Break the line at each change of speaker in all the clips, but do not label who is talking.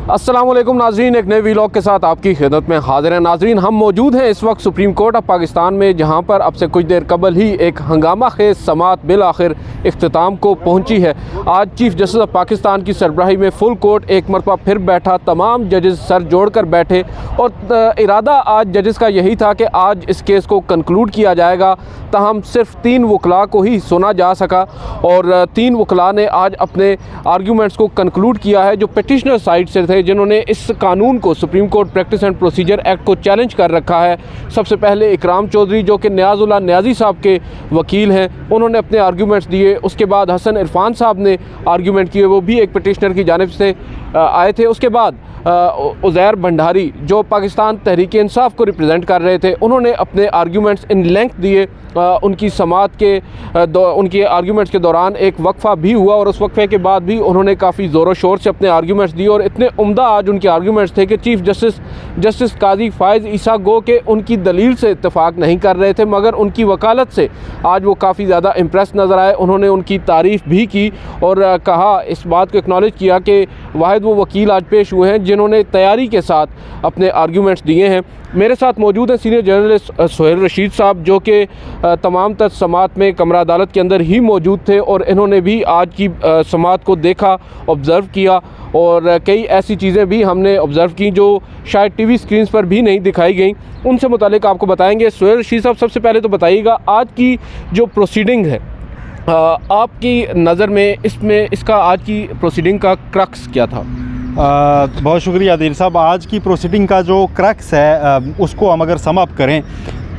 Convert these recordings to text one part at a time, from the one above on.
अस्सलामुअलैकुम नाजरीन, एक नए वीलॉग के साथ आपकी खिदमत में हाजिर हैं। नाजरीन, हम मौजूद हैं इस वक्त सुप्रीम कोर्ट ऑफ पाकिस्तान में, जहां पर अब से कुछ देर कबल ही एक हंगामा खेज समात बिल आखिर इख्तिताम को पहुंची है। आज चीफ जस्टिस ऑफ पाकिस्तान की सरबराही में फुल कोर्ट एक मरतबा फिर बैठा, तमाम जजेस सर जोड़ कर बैठे और इरादा आज जजेस का यही था कि आज इस केस को कंक्लूड किया जाएगा। तहम सिर्फ 3 वकला को ही सुना जा सका और 3 वकला ने आज अपने आर्ग्यूमेंट्स को कंक्लूड किया है, जो पिटिशनर साइड से थे, जिन्होंने इस कानून को, supreme court practice and procedure act को चैलेंज कर रखा है। सबसे पहले इकराम चौधरी, जो कि नियाज़ुल्लाह नियाज़ी साहब के वकील हैं, उन्होंने अपने आर्ग्यूमेंट्स दिए। उसके बाद हसन इरफान साहब ने आर्ग्यूमेंट किए, वो भी एक पिटिशनर की जानिब से आए थे। उसके बाद उज़ैर भंडारी, जो पाकिस्तान तहरीक इंसाफ को रिप्रेजेंट कर रहे थे, उन्होंने अपने आर्ग्यूमेंट्स इन लेंथ दिए। उनकी समात के उनके आर्ग्यूमेंट्स के दौरान एक वक्फ़ा भी हुआ और उस वक्फ़े के बाद भी उन्होंने काफ़ी ज़ोर शोर से अपने आर्ग्यूमेंट्स दिए और इतने उम्दा आज उनके आर्ग्यूमेंट्स थे कि चीफ जस्टिस काजी फ़ायज़ ईसा गो के उनकी दलील से इत्तेफाक नहीं कर रहे थे, मगर उनकी वकालत से आज वो काफ़ी ज़्यादा इम्प्रेस नज़र आए। उन्होंने उनकी तारीफ़ भी की और कहा, इस बात को एक्नॉलेज किया कि वाहिद वो वकील आज पेश हुए हैं जिन्होंने तैयारी के साथ अपने आर्ग्यूमेंट्स दिए हैं। मेरे साथ मौजूद हैं सीनियर जर्नलिस्ट सोहेल रशीद साहब, जो कि तमाम तर समात में कमरा अदालत के अंदर ही मौजूद थे और इन्होंने भी आज की समात को देखा, ऑब्ज़र्व किया और कई ऐसी चीज़ें भी हमने ऑब्ज़र्व की जो शायद टीवी स्क्रीन्स पर भी नहीं दिखाई गई। उनसे मुतालिक आपको बताएंगे। सोहेल रशीद साहब, सबसे पहले तो बताइएगा, आज की जो प्रोसीडिंग है आपकी नज़र में इसका आज की प्रोसीडिंग का क्रक्स क्या था?
बहुत शुक्रिया आदिल साहब। आज की प्रोसीडिंग का जो क्रक्स है उसको हम अगर सम अप करें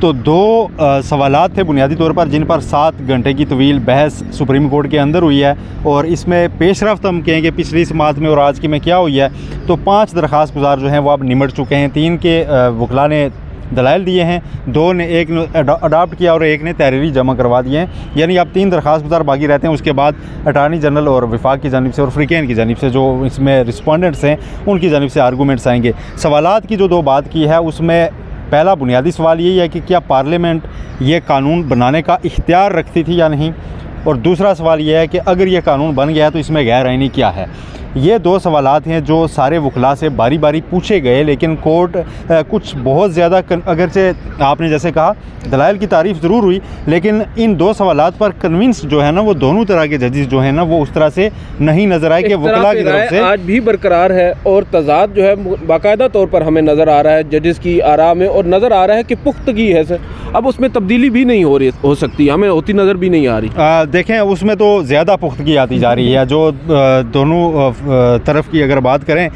तो 2 सवालात थे बुनियादी तौर पर, जिन पर 7 घंटे की तवील बहस सुप्रीम कोर्ट के अंदर हुई है और इसमें पेशरफ्त हम कहेंगे पिछली समात में और आज की में क्या हुई है। तो 5 दरख्वास्त गुजार जो हैं वो अब निमट चुके हैं। 3 के वकला ने दलाइल दिए हैं, 2 ने, एक ने अडॉप्ट किया और एक ने तहरीरी जमा करवा दिए हैं। यानी अब 3 दरख्वास्त गुजार बाकी रहते हैं। उसके बाद अटार्नी जनरल और विफाक की जानिब से और फ्रीकेन की जानिब से, जो इसमें रिस्पोंडेंट्स हैं, उनकी जानिब से आर्गूमेंट्स आएंगे। सवालात की जो 2 बात की है, उसमें पहला बुनियादी सवाल यही है कि क्या पार्लियामेंट ये कानून बनाने का इख्तियार रखती थी या नहीं, और दूसरा सवाल यह है कि अगर ये कानून बन गया है तो इसमें गैर आईनी क्या है। ये 2 सवालात हैं जो सारे वकला से बारी बारी पूछे गए, लेकिन कोर्ट कुछ बहुत ज़्यादा, अगरचे आपने जैसे कहा दलाइल की तारीफ़ ज़रूर हुई, लेकिन इन 2 सवालात पर कन्विंस जो है ना, वो दोनों तरह के जजेस जो है ना, वो उस तरह से नहीं नज़र आए कि वकला की तरफ से
आज भी बरकरार है और तजाद जो है बाकायदा तौर पर हमें नज़र आ रहा है जजेस की आरा में, और नज़र आ रहा है कि पुख्तगी है सर। अब उसमें तब्दीली भी नहीं हो सकती, हमें होती नज़र भी नहीं आ रही।
देखें, उसमें तो ज़्यादा पुख्तगी आती जा रही है। जो दोनों तरफ की अगर बात करें,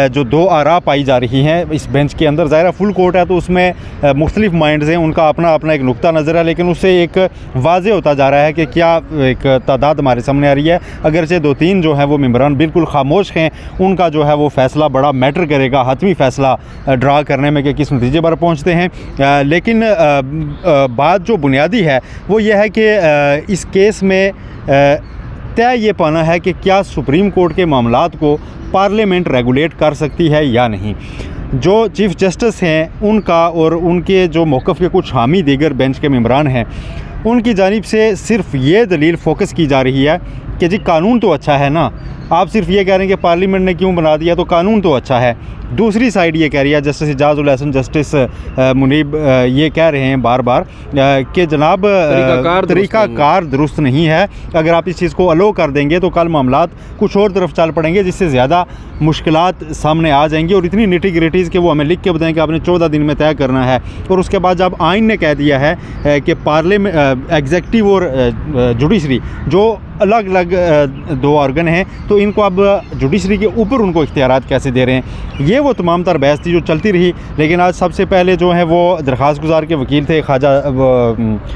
जो 2 आरा पाई जा रही हैं इस बेंच के अंदर, ज़ाहिर फुल कोर्ट है तो उसमें मुख्तलिफ माइंड्स हैं, उनका अपना अपना एक नुक्ता नज़र है, लेकिन उससे एक वाज़े होता जा रहा है कि क्या एक तादाद हमारे सामने आ रही है। अगरचे 2-3 जो है वो मेंबरान बिल्कुल खामोश हैं, उनका जो है वो फ़ैसला बड़ा मैटर करेगा, हतमी फ़ैसला ड्रा करने में कि किस नतीजे पर पहुँचते हैं। लेकिन बात जो बुनियादी है वो ये है कि इस केस में तय ये पाना है कि क्या सुप्रीम कोर्ट के मामलात को पार्लियामेंट रेगुलेट कर सकती है या नहीं। जो चीफ जस्टिस हैं उनका और उनके जो मौक़िफ़ के कुछ हामी दीगर बेंच के मेंबरान हैं, उनकी जानिब से सिर्फ ये दलील फोकस की जा रही है कि जी कानून तो अच्छा है ना, आप सिर्फ ये कह रहे हैं कि पार्लियामेंट ने क्यों बना दिया, तो कानून तो अच्छा है। दूसरी साइड ये कह रही है, जस्टिस इजाज़ुल हसन, जस्टिस मुनीब ये कह रहे हैं बार बार कि जनाब तरीक़ाकार दुरुस्त नहीं है। अगर आप इस चीज़ को अलो कर देंगे तो कल मामलात कुछ और तरफ चल पड़ेंगे, जिससे ज़्यादा मुश्किलात सामने आ जाएंगी और इतनी निटी ग्रिटीज़ कि वो हमें लिख के बताएं कि आपने 14 दिन में तय करना है। और उसके बाद जब आइन ने कह दिया है कि पार्लियामेंट, एग्जेक्टिव और जुडिशरी जो अलग अलग 2 ऑर्गन हैं, तो इनको अब जुडिशरी के ऊपर उनको इख्तियारात कैसे दे रहे हैं। ये वो तमाम तर बहस थी जो चलती रही। लेकिन आज सबसे पहले जो है वो दरख्वास्त गुजार के वकील थे ख्वाजा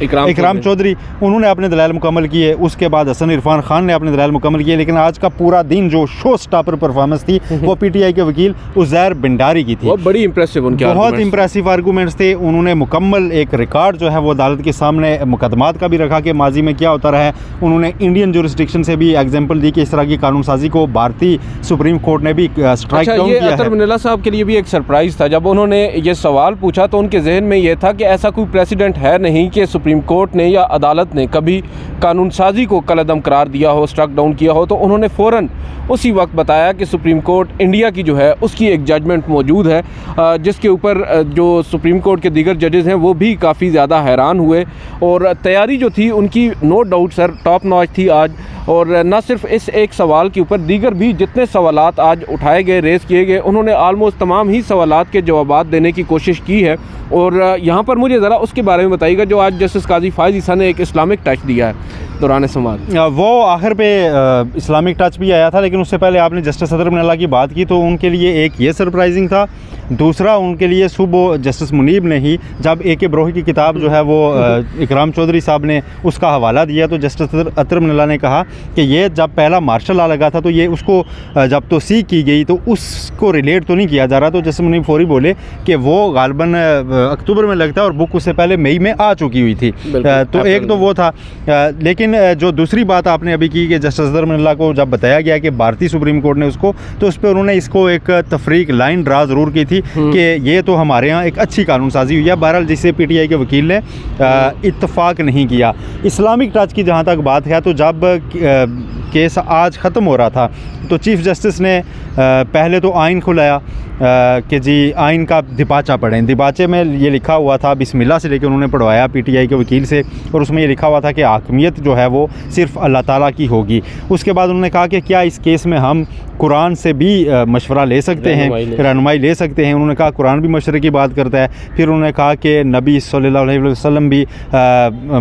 इकराम चौधरी, उन्होंने अपने दलाइल मुकम्मल किए। उसके बाद हसन इरफान खान ने अपने दलाइल मुकम्मल किए। लेकिन आज का पूरा दिन जो शो स्टॉपर परफॉर्मेंस थी वो PTI के वकील उज़ैर भंडारी की थी।
वो बड़ी इंप्रेसिव, उनके
बहुत इंप्रेसिव आर्गूमेंट्स थे। उन्होंने मुकम्मल एक रिकॉर्ड जो है वो अदालत के सामने मुकदमात का भी रखा कि माजी में क्या होता रहा है। उन्होंने इंडियन जुरिस्डिक्शन से भी एग्जांपल दी कि इस तरह की कानून साजी को भारतीय सुप्रीम कोर्ट ने भी स्ट्राइक डाउन किया है।
अतर मनीला साहब के लिए भी एक सरप्राइज़ था जब उन्होंने ये सवाल पूछा तो उनके जहन में ये था कि ऐसा कोई प्रेसिडेंट है नहीं कि सुप्रीम कोर्ट ने या अदालत ने कभी कानून साजी को कलअदम करार दिया हो, स्ट्राइक डाउन किया हो। तो उन्होंने फ़ौरन उसी वक्त बताया कि सुप्रीम कोर्ट इंडिया की जो है उसकी एक जजमेंट मौजूद है, जिसके ऊपर जो सुप्रीम कोर्ट के दीगर जजेस हैं वो भी काफ़ी ज़्यादा हैरान हुए। और तैयारी जो थी उनकी no doubt sir top notch थी आज। और न सिर्फ इस एक सवाल के ऊपर दीगर भी जितने सवालात आज उठाए गए, रेस किए गए, उन्होंने आलमोस्ट तमाम ही सवालात के जवाबात देने की कोशिश की है। और यहाँ पर मुझे ज़रा उसके बारे में बताइएगा जो आज जस्टिस काजी फायज़ ईसा ने एक इस्लामिक टच दिया है दौरान समात।
वो आखिर पे इस्लामिक टच भी आया था, लेकिन उससे पहले आपने जस्टिस अतर मनीला की बात की तो उनके लिए एक ये सरप्राइजिंग था। दूसरा उनके लिए सुबह जस्टिस मुनीब ने ही जब AK ब्रोही की किताब जो है वो इकराम चौधरी साहब ने उसका हवाला दिया तो जस्टिस अतर मनीला ने कहा कि ये जब पहला मार्शल लॉ लगा था तो ये उसको जब तौसीक की गई तो उसको रिलेट तो नहीं किया जा रहा। तो जस्टिस मुनीब फौरी बोले कि वो गालबन अक्टूबर में लगता है और बुक उससे पहले मई में आ चुकी हुई थी। तो एक तो वो था, लेकिन जो दूसरी बात आपने अभी की कि जस्टिस अतर मनीला को जब बताया गया कि भारतीय सुप्रीम कोर्ट ने उसको, तो उस पर उन्होंने इसको एक तफरीक लाइन ड्रा ज़रूर की थी कि ये तो हमारे यहाँ एक अच्छी कानून साजी हुई है। बहरहाल जिसे PTI के वकील ने इत्तफाक नहीं किया। इस्लामिक टच की जहाँ तक बात है तो जब केस आज ख़त्म हो रहा था तो चीफ़ जस्टिस ने पहले तो आइन खुलाया कि जी आइन का दिबाचा पढ़ें। दिबाचे में ये लिखा हुआ था बिस्मिल्लाह से लेकर उन्होंने पढ़वाया PTI के वकील से, और उसमें ये लिखा हुआ था कि हाकमियत जो है वो सिर्फ़ अल्लाह ताला की होगी। उसके बाद उन्होंने कहा कि क्या इस केस में हम कुरान से भी मशवरा ले सकते हैं, रहनुमाई ले सकते हैं। उन्होंने कहा कुरान भी मशवरे की बात करता है। फिर उन्होंने कहा कि नबी सल्लल्लाहु अलैहि वसल्लम भी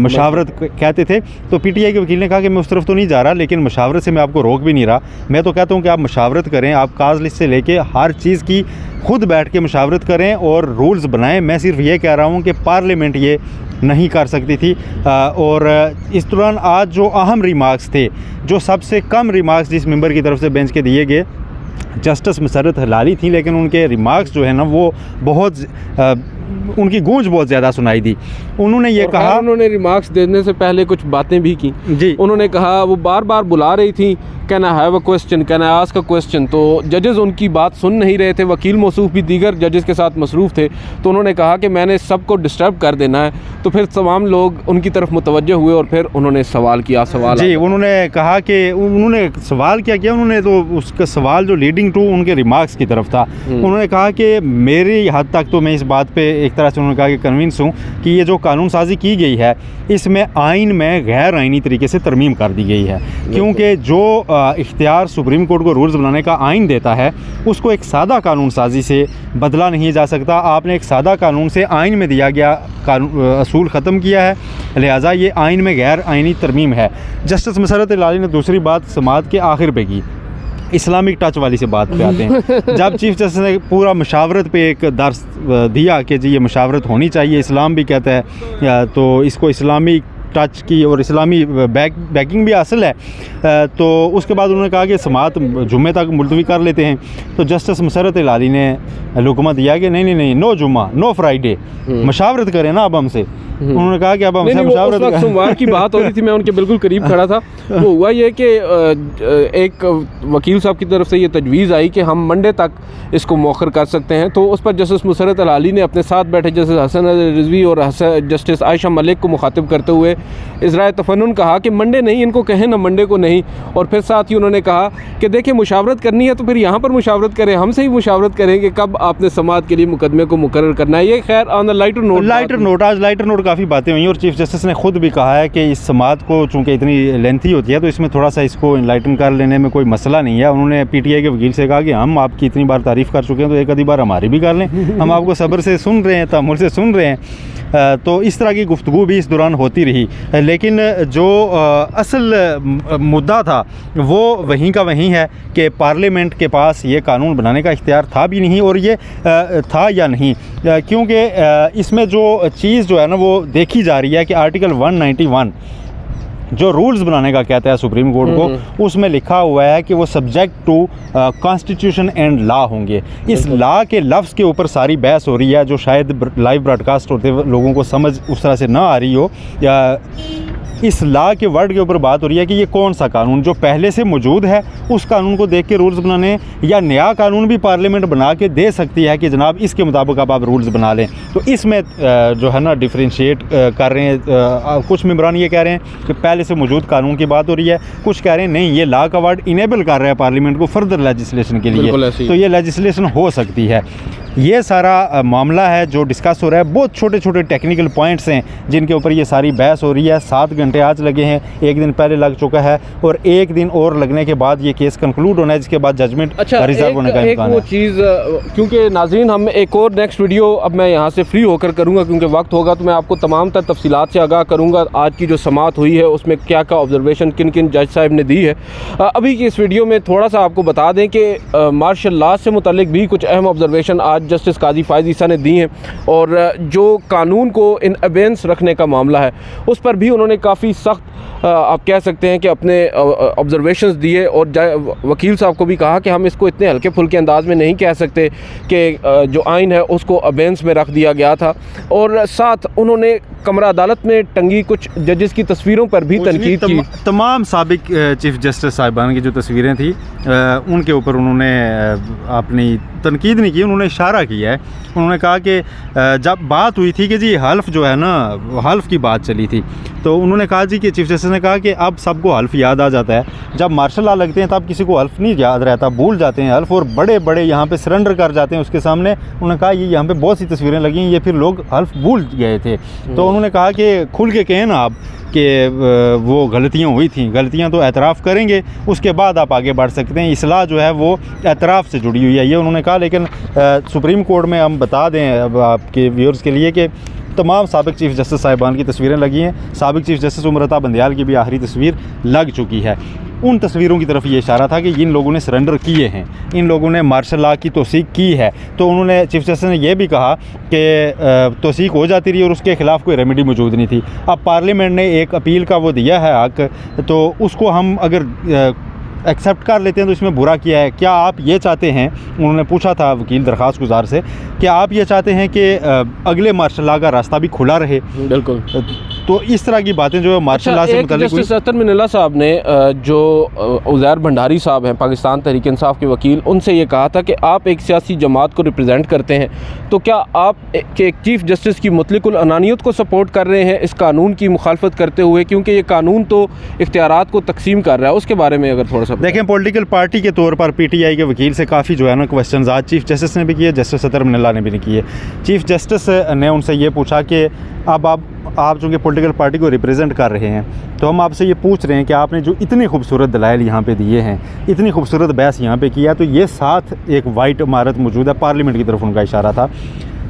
मशावरत कहते थे। तो PTI के वकील ने कहा कि मैं उस तरफ तो नहीं जा रहा, लेकिन मशावरत से मैं आपको रोक भी नहीं रहा। मैं तो कहता हूँ कि आप मशावरत करें, आप काज लिस्ट से लेके हर चीज़ की खुद बैठ के मशावरत करें और रूल्स बनाएं। मैं सिर्फ ये कह रहा हूँ कि पार्लियामेंट ये नहीं कर सकती थी। और इस दौरान आज जो अहम रिमार्क्स थे, जो सबसे कम रिमार्क्स जिस मेंबर की तरफ से बेंच के दिए गए जस्टिस मसरत हलाली थी, लेकिन उनके रिमार्क्स जो है ना वो बहुत उनकी गूंज बहुत ज़्यादा सुनाई दी। उन्होंने ये कहा,
उन्होंने रिमार्क्स देने से पहले कुछ बातें भी की
जी।
उन्होंने कहा वो बार बार बुला रही थी can I have a question, can I ask a question. तो जजेस उनकी बात सुन नहीं रहे थे, वकील मौसूफ भी दीगर जजेस के साथ मसरूफ़ थे। तो उन्होंने कहा कि मैंने सबको डिस्टर्ब कर देना है। तो फिर तमाम लोग उनकी तरफ मुतवज्जह हुए और फिर उन्होंने सवाल किया। सवाल
जी, उन्होंने कहा कि उन्होंने सवाल क्या किया, उन्होंने तो उसका सवाल जो लीडिंग टू उनके रिमार्क्स की तरफ था। उन्होंने कहा कि मेरी हद तक तो मैं इस बात पे एक तरह से उन्होंने कहा कि कन्विंस हूँ कि ये जो कानून साजी की गई है इसमें आइन में गैर आइनी तरीके से तरमीम कर दी गई है, क्योंकि जो इख्तियार सुप्रीम कोर्ट को रूल्स बनाने का आइन देता है उसको एक सादा कानून साजी से बदला नहीं जा सकता। आपने एक सादा कानून से आइन में दिया गया असूल ख़त्म किया है, लिहाजा ये आइन में गैर आइनी तरमीम है। जस्टिस मसरत हलाली ने दूसरी बात समात के आखिर पे की, इस्लामिक टच वाली से बात पे आते हैं। जब चीफ जस्टिस ने पूरा मशावरत पे एक दर्स दिया कि जी ये मशावरत होनी चाहिए, इस्लाम भी कहता है, तो इसको इस्लामी टच की और इस्लामी बैकिंग भी हासिल है। तो उसके बाद उन्होंने कहा कि समात जुम्मे तक मुलतवी कर लेते हैं। तो जस्टिस मसरत हलाली ने हुक्म दिया कि नहीं, नो जुम्मा नो फ्राइडे, मशावरत करें ना अब हमसे। उन्होंने कहा कि अब हमसे मशावरत,
सोमवार की बात हो रही थी, मैं उनके बिल्कुल करीब खड़ा था। वो हुआ ये कि एक वकील साहब की तरफ से ये तजवीज़ आई कि हम मंडे तक इसको मौखर कर सकते हैं। तो उस पर जस्टिस मसरत हलाली ने अपने साथ बैठे जस्टिस हसन रिजवी और जस्टिस आयशा मलिक को मुखातिब करते हुए इज़राए तफन्नुन कहा कि मंडे नहीं, इनको कहें ना मंडे को नहीं। और फिर साथ ही उन्होंने कहा कि देखिए मुशावरत करनी है तो फिर यहाँ पर मुशावरत करें, हमसे ही मुशावरत करें कि कब आपने समात के लिए मुकदमे को मुकर्रर करना है। ये खैर ऑन द लाइटर नोट, आज लाइटर नोट
काफ़ी बातें हुई और चीफ जस्टिस ने खुद भी कहा है कि इस समात को चूँकि इतनी लेंथी होती है तो इसमें थोड़ा सा इसको इनलाइटन कर लेने में कोई मसला नहीं है। उन्होंने PTI के वकील से कहा कि हम आपकी इतनी बार तारीफ़ कर चुके हैं तो एक आधी बार हमारी भी कर लें, हम आपको सब्र से सुन रहे हैं, तअम्मुल से सुन रहे हैं। तो इस तरह की गुफ्तगू भी इस दौरान होती रही, लेकिन जो असल मुद्दा था वो वहीं का वहीं है कि पार्लियामेंट के पास ये कानून बनाने का इख्तियार था भी नहीं, और ये था या नहीं, क्योंकि इसमें जो चीज़ जो है ना वो देखी जा रही है कि आर्टिकल 191 जो रूल्स बनाने का कहता है सुप्रीम कोर्ट को, उसमें लिखा हुआ है कि वो subject to constitution and law होंगे। इस लॉ के लफ्ज़ के ऊपर सारी बहस हो रही है, जो शायद लाइव ब्रॉडकास्ट होते लोगों को समझ उस तरह से ना आ रही हो, या इस लॉ के वर्ड के ऊपर बात हो रही है कि ये कौन सा कानून जो पहले से मौजूद है उस कानून को देख के रूल्स बनाने, या नया कानून भी पार्लियामेंट बना के दे सकती है कि जनाब इसके मुताबिक अब आप रूल्स बना लें। तो इसमें जो है ना डिफ्रेंशिएट कर रहे हैं। कुछ मेंबरान ये कह रहे हैं कि पहले से मौजूद कानून की बात हो रही है, कुछ कह रहे हैं नहीं, ये लॉ का वर्ड इनेबल कर रहा है पार्लियामेंट को फर्दर लेजिस्लेशन के लिए, तो ये लेजिस्लेशन हो सकती है। ये सारा मामला है जो डिस्कस हो रहा है। बहुत छोटे छोटे टेक्निकल पॉइंट्स हैं जिनके ऊपर ये सारी बहस हो रही है। 7 घंटे आज लगे हैं, एक दिन पहले लग चुका है और एक दिन और लगने के बाद ये केस कंक्लूड होना है, जिसके बाद जजमेंट रिजर्व होने का इम्कान है।
वो चीज़ क्योंकि नाज़रीन हम एक और नेक्स्ट वीडियो अब मैं यहाँ से फ्री होकर करूँगा, क्योंकि वक्त होगा तो मैं आपको तमाम तर तफसीलात से आगाह करूँगा आज की जो समाअत हुई है उसमें क्या क्या ऑब्जर्वेशन किन किन जज साहब ने दी है। अभी की इस वीडियो में थोड़ा सा आपको बता दें कि मार्शल लॉ से मुतल्लिक भी कुछ अहम ऑब्जर्वेशन आज जस्टिस काजी फायज़ ईसा ने दी हैं, और जो कानून को इन अबेंस रखने का मामला है उस पर भी उन्होंने काफ़ी सख्त आप कह सकते हैं कि अपने ऑब्जर्वेशंस दिए, और वकील साहब को भी कहा कि हम इसको इतने हल्के फुल्के अंदाज में नहीं कह सकते कि जो आइन है उसको अबेंस में रख दिया गया था। और साथ उन्होंने कमरा अदालत में टंगी कुछ जजेस की तस्वीरों पर भी तनकीद की।
तमाम साबिक चीफ जस्टिस साहिबान की जो तस्वीरें थी उनके ऊपर उन्होंने अपनी तनकीद नहीं की, उन्होंने इशारा किया है। उन्होंने कहा कि जब बात हुई थी कि जी हल्फ जो है ना, हल्फ की बात चली थी, तो उन्होंने कहा जी कि चीफ जस्टिस ने कहा कि अब सबको हल्फ याद आ जाता है, जब मार्शल लॉ लगते हैं तब किसी को हल्फ नहीं याद रहता, भूल जाते हैं हल्फ, और बड़े बड़े यहाँ पे सरेंडर कर जाते हैं उसके सामने। उन्होंने कहा ये यहाँ पे बहुत सी तस्वीरें लगी हैं, ये फिर लोग हल्फ भूल गए थे। तो उन्होंने कहा कि खुल के कहें ना आप कि वो गलतियाँ हुई थी, गलतियाँ तो एतराफ़ करेंगे, उसके बाद आप आगे बढ़ सकते हैं। इस्लाह जो है वो एतराफ़ से जुड़ी हुई है, ये उन्होंने कहा। लेकिन सुप्रीम कोर्ट में हम बता दें अब आपके व्यूअर्स के लिए कि तमाम साबिक चीफ जस्टिस साहिबान की तस्वीरें लगी हैं। साबिक चीफ जस्टिस उमरता बंदयाल की भी आखिरी तस्वीर लग चुकी है। उन तस्वीरों की तरफ ये इशारा था कि इन लोगों ने सरेंडर किए हैं, इन लोगों ने मार्शल लॉ की तौसीक की है। तो उन्होंने चीफ जस्टिस ने यह भी कहा कि तौसीक हो जाती रही और उसके ख़िलाफ़ कोई रेमेडी मौजूद नहीं थी। अब पार्लियामेंट ने एक अपील का वो दिया है हक, तो उसको हम अगर एक्सेप्ट कर लेते हैं तो इसमें बुरा किया है। क्या आप ये चाहते हैं, उन्होंने पूछा था वकील दरख्वास्त गुजार से, कि आप ये चाहते हैं कि अगले मार्शल लॉ का रास्ता भी खुला रहे?
बिल्कुल।
तो इस तरह की बातें जो है मार्शल लॉ से मुताल्लिक़
जस्टिस अतर मिनल्ला साहब ने जो उज़ैर भंडारी साहब हैं पाकिस्तान तहरीक इंसाफ के वकील, उनसे ये कहा था कि आप एक सियासी जमात को रिप्रेजेंट करते हैं, तो क्या आप एक चीफ जस्टिस की मुतलकुल अनानियत को सपोर्ट कर रहे हैं इस कानून की मुखालफत करते हुए, क्योंकि ये कानून तो इख्तियारात को तकसीम कर रहा है? उसके बारे में अगर थोड़ा सा
देखें। पॉलिटिकल पार्टी के तौर पर पीटीआई के वकील से काफ़ी जो है ना क्वेश्चन आज चीफ जस्टिस ने भी किए, जस्टिस अतर मिनल्ला ने भी नहीं किए। चीफ जस्टिस ने उनसे ये पूछा कि अब आप चूँकि पॉलिटिकल पार्टी को रिप्रेजेंट कर रहे हैं, तो हम आपसे ये पूछ रहे हैं कि आपने जो इतनी खूबसूरत दलाइल यहाँ पे दिए हैं, इतनी खूबसूरत बहस यहाँ पे किया, तो ये साथ एक वाइट इमारत मौजूद है, पार्लियामेंट की तरफ उनका इशारा था,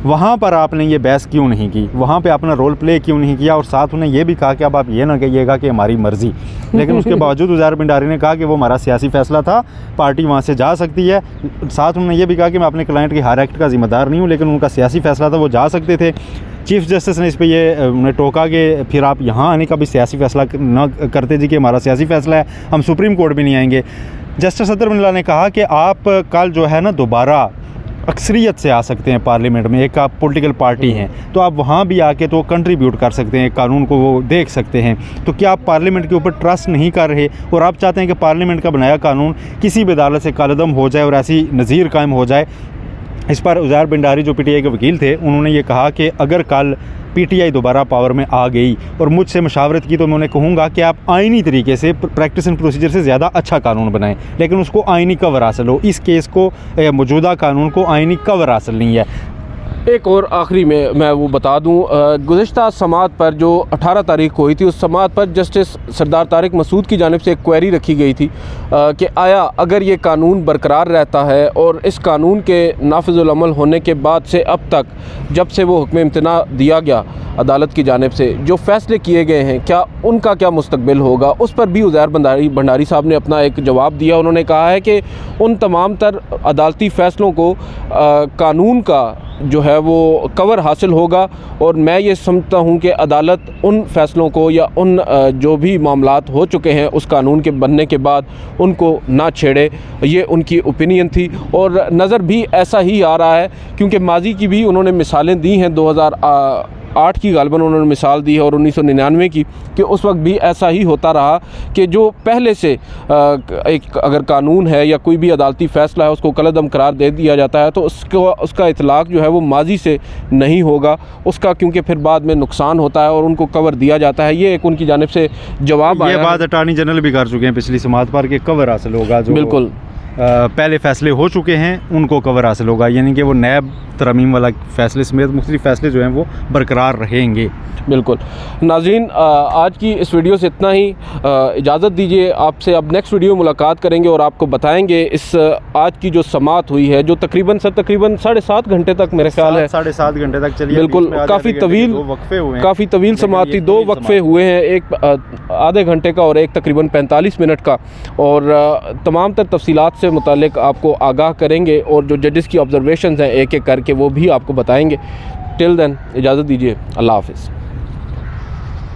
वहाँ पर आपने ये बहस क्यों नहीं की, वहाँ पे अपना रोल प्ले क्यों नहीं किया? और साथ उन्हें ये भी कहा कि अब आप ये ना कहिएगा कि हमारी मर्ज़ी। लेकिन उसके बावजूद उज़ैर भंडारी ने कहा कि वो हमारा सियासी फ़ैसला था, पार्टी वहाँ से जा सकती है। साथ उन्होंने ये भी कहा कि मैं अपने क्लाइंट के हर एक्ट का ज़िम्मेदार नहीं हूँ, लेकिन उनका सियासी फ़ैसला था, वो जा सकते थे। चीफ जस्टिस ने इस पर ये उन्हें टोका कि फिर आप यहाँ आने का भी सियासी फ़ैसला न करते जी कि हमारा सियासी फ़ैसला है, हम सुप्रीम कोर्ट भी नहीं आएंगे। जस्टिस अतर मिनल्ला ने कहा कि आप कल जो है ना दोबारा अक्सरियत से आ सकते हैं पार्लियामेंट में, एक आप पॉलिटिकल पार्टी हैं, तो आप वहाँ भी आके तो कंट्रीब्यूट कर सकते हैं, कानून को वो देख सकते हैं। तो क्या आप पार्लियामेंट के ऊपर ट्रस्ट नहीं कर रहे और आप चाहते हैं कि पार्लियामेंट का बनाया कानून किसी भी अदालत से कालदम हो जाए और ऐसी नज़ीर कायम हो जाए? इस पर उज़ैर भंडारी जो पीटीआई के वकील थे, उन्होंने ये कहा कि अगर कल पीटीआई दोबारा पावर में आ गई और मुझसे मशावरत की, तो मैं उन्हें कहूँगा कि आप आइनी तरीके से प्रैक्टिस एंड प्रोसीजर से ज़्यादा अच्छा कानून बनाएं, लेकिन उसको आइनी कवर हासिल हो। इस केस को मौजूदा कानून को आइनी कवर हासिल नहीं है।
एक और आखिरी में मैं वो बता दूं, गुज़िश्ता समाअत पर जो 18 तारीख को हुई थी, उस समाअत पर जस्टिस सरदार तारिक मसूद की जानिब से एक क्वेरी रखी गई थी कि आया अगर ये कानून बरकरार रहता है और इस कानून के नाफिजुल अमल होने के बाद से अब तक, जब से वो हुक्म इम्तना दिया गया अदालत की जानिब से, जो फ़ैसले किए गए हैं, क्या उनका क्या मुस्तकबिल होगा? उस पर भी उज़ैर भंडारी साहब ने अपना एक जवाब दिया। उन्होंने कहा है कि उन तमाम तर अदालती फ़ैसलों को कानून का जो है वो कवर हासिल होगा, और मैं ये समझता हूँ कि अदालत उन फ़ैसलों को या उन जो भी मामलात हो चुके हैं उस कानून के बनने के बाद उनको ना छेड़े। ये उनकी ओपिनियन थी और नज़र भी ऐसा ही आ रहा है, क्योंकि माजी की भी उन्होंने मिसालें दी हैं। 1908 की गालिबन उन्होंने मिसाल दी है और 1999 की, कि उस वक्त भी ऐसा ही होता रहा कि जो पहले से एक अगर कानून है या कोई भी अदालती फ़ैसला है उसको कलअदम करार दे दिया जाता है तो उसका इतलाक़ जो है वो माजी से नहीं होगा उसका, क्योंकि फिर बाद में नुकसान होता है और उनको कवर दिया जाता है। ये एक उनकी जानिब से जवाब आया।
ये बात अटॉर्नी जनरल भी कर चुके हैं पिछली समात पर कि कवर हासिल होगा, जो
बिल्कुल
पहले फ़ैसले हो चुके हैं उनको कवर हासिल होगा, यानी कि वो नैब तरमीम वाला फ़ैसले समेत मुख्तलिफ फ़ैसले जो हैं वो बरकरार रहेंगे।
बिल्कुल नाज़रीन, आज की इस वीडियो से इतना ही। इजाज़त दीजिए, आपसे अब नेक्स्ट वीडियो मुलाकात करेंगे और आपको बताएंगे इस आज की जो समात हुई है, जो तकरीबन 7.5 घंटे तक मेरे ख्याल है
7.5 घंटे तक चली।
बिल्कुल, काफ़ी तवील समाती, 2 वक्फे हुए हैं, एक आधे घंटे का और एक तकरीबन 45 मिनट का, और तमाम तर तफसीलात से मुतालिक आपको आगाह करेंगे और जो जजेस की ऑब्जर्वेशंस हैं एक एक करके वो भी आपको बताएंगे। टिल देन इजाज़त दीजिए, अल्लाह हाफ़िज़।